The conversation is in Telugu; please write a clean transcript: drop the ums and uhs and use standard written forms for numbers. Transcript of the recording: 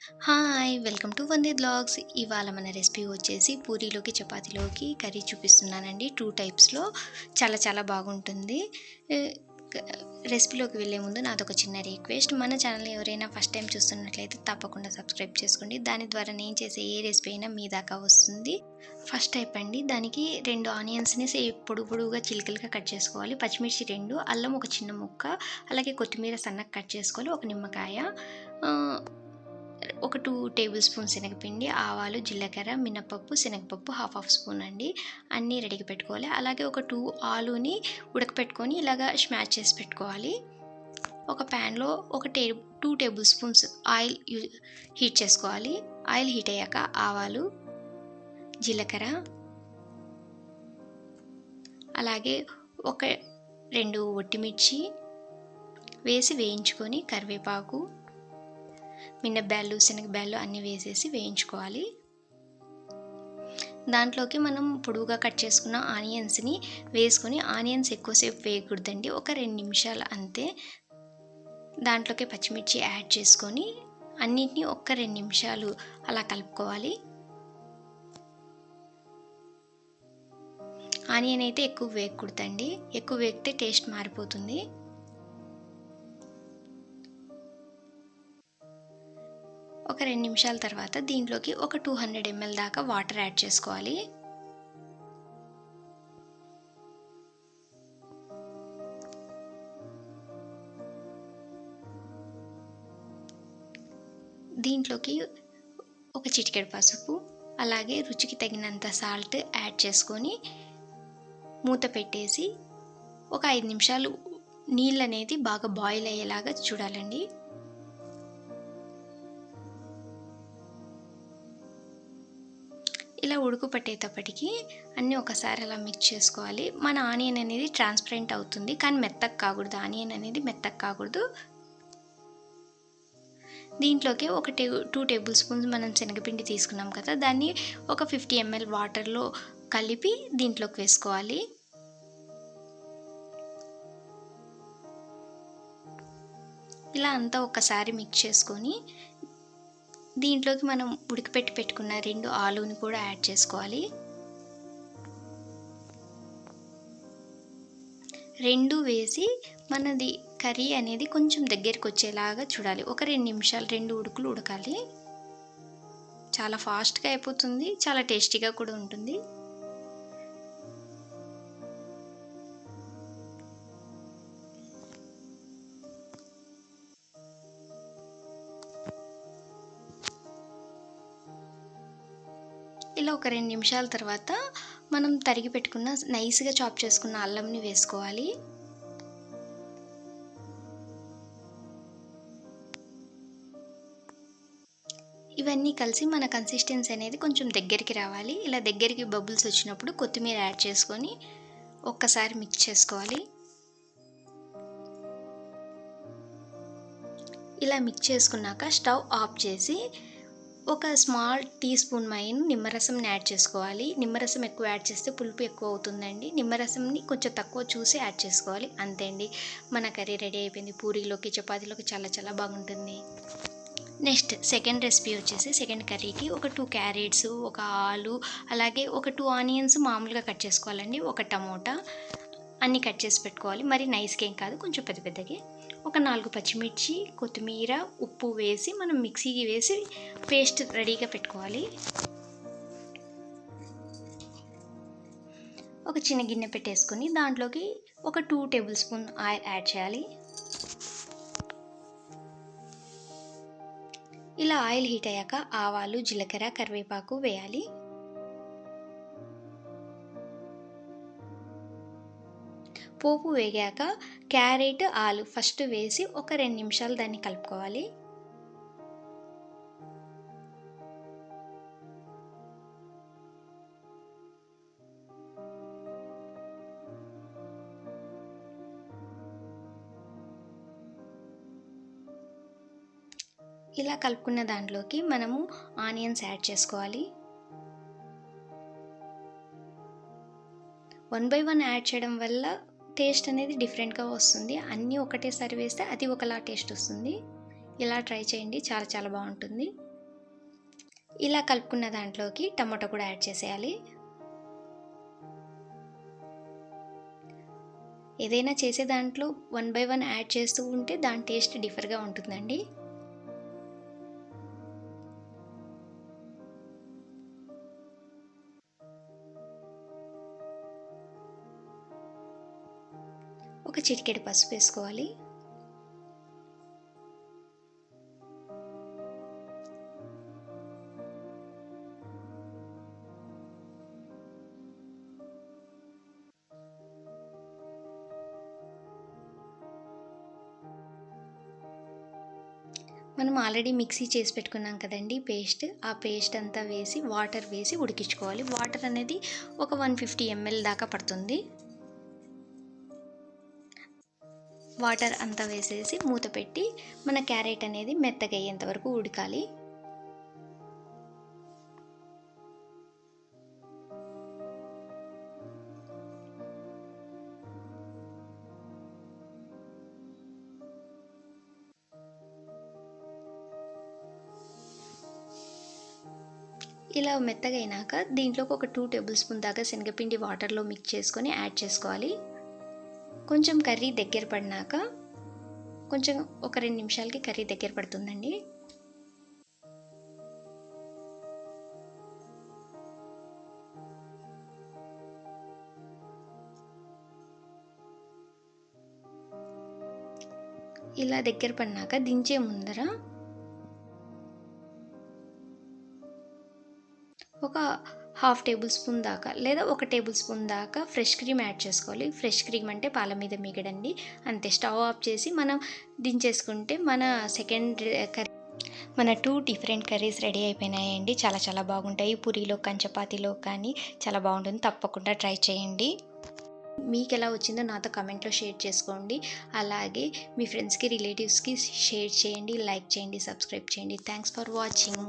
Hi! Welcome to Vandith vlogs. ఇవాళ మన రెసిపీ వచ్చేసి పూరీలోకి, చపాతీలోకి కర్రీ చూపిస్తున్నానండి. 2 టైప్స్‌లో చాలా చాలా బాగుంటుంది. ఆహ్, క రెసిపీలోకి వెళ్ళే ముందు నాదొక చిన్న రిక్వెస్ట్. మన ఛానల్‌ని ఎవరైనా ఫస్ట్ టైమ్ చూస్తున్నట్లయితే తప్పకుండా సబ్స్క్రైబ్ చేసుకోండి. దాని ద్వారా నేను చేసే ఏ రెసిపీ అయినా మీ దాకా వస్తుంది. ఫస్ట్ టైప్ అండి. దానికి 2 ఆనియన్స్‌ని పొడుగు పొడుగుగా చిలుకలుగా కట్ చేసుకోవాలి. పచ్చిమిర్చి 2, అల్లం ఒక చిన్న ముక్క, అలాగే కొత్తిమీర సన్నగా కట్ చేసుకోవాలి. ఒక నిమ్మకాయ, ఆహ్ ఒక 2 టేబుల్ స్పూన్ శనగపిండి, ఆవాలు, జీలకర్ర, మినపప్పు, శనగపప్పు హాఫ్ స్పూన్ అండి. అన్నీ రెడీగా పెట్టుకోవాలి. అలాగే ఒక 2 ఆలుని ఉడకపెట్టుకొని ఇలాగా స్మాష్ చేసి పెట్టుకోవాలి. ఒక ప్యాన్‌లో ఒక 2 టేబుల్ స్పూన్స్ ఆయిల్ హీట్ చేసుకోవాలి. ఆయిల్ హీట్ అయ్యాక ఆవాలు, జీలకర్ర, అలాగే ఒక 2 ఒట్టిమిర్చి వేసి వేయించుకొని కరివేపాకు, మినపబ్యాళ్ళు, శనగబ్యాళ్ళు అన్నీ వేసేసి వేయించుకోవాలి. దాంట్లోకి మనం పొడువుగా కట్ చేసుకున్న ఆనియన్స్‌ని వేసుకొని, ఆనియన్స్ ఎక్కువసేపు వేయకూడదండి. ఒక 2 నిమిషాలు అంతే. దాంట్లోకి పచ్చిమిర్చి యాడ్ చేసుకొని అన్నిటిని ఒక్క 2 నిమిషాలు అలా కలుపుకోవాలి. ఆనియన్ అయితే ఎక్కువ వేయకూడదండి. ఎక్కువ వేగితే టేస్ట్ మారిపోతుంది. ఒక 2 నిమిషాల తర్వాత దీంట్లోకి ఒక 200 ml దాకా వాటర్ యాడ్ చేసుకోవాలి. దీంట్లోకి ఒక చిటికెడు పసుపు, అలాగే రుచికి తగినంత సాల్ట్ యాడ్ చేసుకొని మూత పెట్టేసి ఒక 5 నిమిషాలు నీళ్ళనేది బాగా బాయిల్ అయ్యేలాగా చూడాలండి. ఇలా ఉడుకు పట్టేటప్పటికి అన్నీ ఒకసారి అలా మిక్స్ చేసుకోవాలి. మన ఆనియన్ అనేది ట్రాన్స్పరెంట్ అవుతుంది, కానీ మెత్తగా కాకూడదు. ఆనియన్ అనేది మెత్తగా కాకూడదు. దీంట్లోకి ఒక 2 టేబుల్ స్పూన్స్ మనం శనగపిండి తీసుకున్నాం కదా, దాన్ని ఒక 50 ml వాటర్‌లో కలిపి దీంట్లోకి వేసుకోవాలి. ఇలా అంతా ఒకసారి మిక్స్ చేసుకొని దీంట్లోకి మనం ఉడకపెట్టి పెట్టుకున్న 2 ఆలూని కూడా యాడ్ చేసుకోవాలి. 2 వేసి మనది కర్రీ అనేది కొంచెం దగ్గరికి వచ్చేలాగా చూడాలి. ఒక 2 నిమిషాలు 2 ఉడుకులు ఉడకాలి. చాలా ఫాస్ట్‌గా అయిపోతుంది. చాలా టేస్టీగా కూడా ఉంటుంది. ఇలా ఒక 2 నిమిషాల తర్వాత మనం తరిగి పెట్టుకున్న నైస్‌గా చాప్ చేసుకున్న అల్లంని వేసుకోవాలి. ఇవన్నీ కలిసి మన కన్సిస్టెన్సీ అనేది కొంచెం దగ్గరికి రావాలి. ఇలా దగ్గరికి బబుల్స్ వచ్చినప్పుడు కొత్తిమీర యాడ్ చేసుకొని ఒక్కసారి మిక్స్ చేసుకోవాలి. ఇలా మిక్స్ చేసుకున్నాక స్టవ్ ఆఫ్ చేసి ఒక స్మాల్ టీ స్పూన్ నిమ్మరసంని యాడ్ చేసుకోవాలి. నిమ్మరసం ఎక్కువ యాడ్ చేస్తే పులుపు ఎక్కువ అవుతుందండి. నిమ్మరసంని కొంచెం తక్కువ చూసి యాడ్ చేసుకోవాలి. అంతే అండి, మన కర్రీ రెడీ అయిపోయింది. పూరీలోకి, చపాతీలోకి చాలా చాలా బాగుంటుంది. నెక్స్ట్ సెకండ్ రెసిపీ వచ్చేసి సెకండ్ కర్రీకి ఒక 2 క్యారెట్స్, ఒక ఆలు, అలాగే ఒక 2 ఆనియన్స్ మామూలుగా కట్ చేసుకోవాలండి. ఒక టమోటా అన్నీ కట్ చేసి పెట్టుకోవాలి. మరి నైస్‌గా ఏం కాదు, కొంచెం పెద్ద పెద్దగే. ఒక 4 పచ్చిమిర్చి, కొత్తిమీర, ఉప్పు వేసి మనం మిక్సీకి వేసి పేస్ట్ రెడీగా పెట్టుకోవాలి. ఒక చిన్న గిన్నె పెట్టేసుకొని దాంట్లోకి ఒక 2 టేబుల్ స్పూన్ ఆయిల్ యాడ్ చేయాలి. ఇలా ఆయిల్ హీట్ అయ్యాక ఆవాలు, జీలకర్ర, కరివేపాకు వేయాలి. పోపు వేగాక క్యారెట్, ఆలు ఫస్ట్ వేసి ఒక 2 నిమిషాలు దాన్ని కలుపుకోవాలి. ఇలా కలుపుకున్న దాంట్లోకి మనము ఆనియన్స్ యాడ్ చేసుకోవాలి. 1 బై 1 యాడ్ చేయడం వల్ల టేస్ట్ అనేది డిఫరెంట్‌గా వస్తుంది. అన్నీ ఒకటేసారి వేస్తే అది ఒకలా టేస్ట్ వస్తుంది. ఇలా ట్రై చేయండి, చాలా చాలా బాగుంటుంది. ఇలా కలుపుకున్న దాంట్లోకి టమాటో కూడా యాడ్ చేసేయాలి. ఏదైనా చేసే దాంట్లో 1 బై 1 యాడ్ చేస్తూ ఉంటే దాని టేస్ట్ డిఫర్గా ఉంటుందండి. ఒక చిటికెడు పసుపు వేసుకోవాలి. మనం ఆల్రెడీ మిక్సీ చేసి పెట్టుకున్నాం కదండి పేస్ట్, ఆ పేస్ట్ అంతా వేసి వాటర్ వేసి ఉడికించుకోవాలి. వాటర్ అనేది ఒక 150 ml దాకా పడుతుంది. వాటర్ అంతా వేసేసి మూత పెట్టి మన క్యారెట్ అనేది మెత్తగా అయ్యేంత వరకు ఉడకాలి. ఇలా మెత్తగా అయినాక దీంట్లోకి ఒక 2 టేబుల్ స్పూన్ దాకా శనగపిండి వాటర్లో మిక్స్ చేసుకొని యాడ్ చేసుకోవాలి. కొంచెం కర్రీ దగ్గర పడినాక కొంచెం ఒక 2 నిమిషాలకి కర్రీ దగ్గర పడుతుందండి. ఇలా దగ్గర పడినాక దించే ముందర ఒక హాఫ్ టేబుల్ స్పూన్ దాకా లేదా 1 టేబుల్ స్పూన్ దాకా ఫ్రెష్ క్రీమ్ యాడ్ చేసుకోవాలి. ఫ్రెష్ క్రీమ్ అంటే పాల మీద మీగడండి. అంతే, స్టవ్ ఆఫ్ చేసి మనం దించేసుకుంటే మన సెకండ్ కర్రీ, మన 2 డిఫరెంట్ కర్రీస్ రెడీ అయిపోయినాయండి. చాలా చాలా బాగుంటాయి. పూరీలో కానీ చపాతీలో కానీ చాలా బాగుంటుంది. తప్పకుండా ట్రై చేయండి. మీకు ఎలా వచ్చిందో నాతో కామెంట్లో షేర్ చేసుకోండి. అలాగే మీ ఫ్రెండ్స్కి రిలేటివ్స్కి షేర్ చేయండి, లైక్ చేయండి, సబ్స్క్రైబ్ చేయండి. Thanks for watching.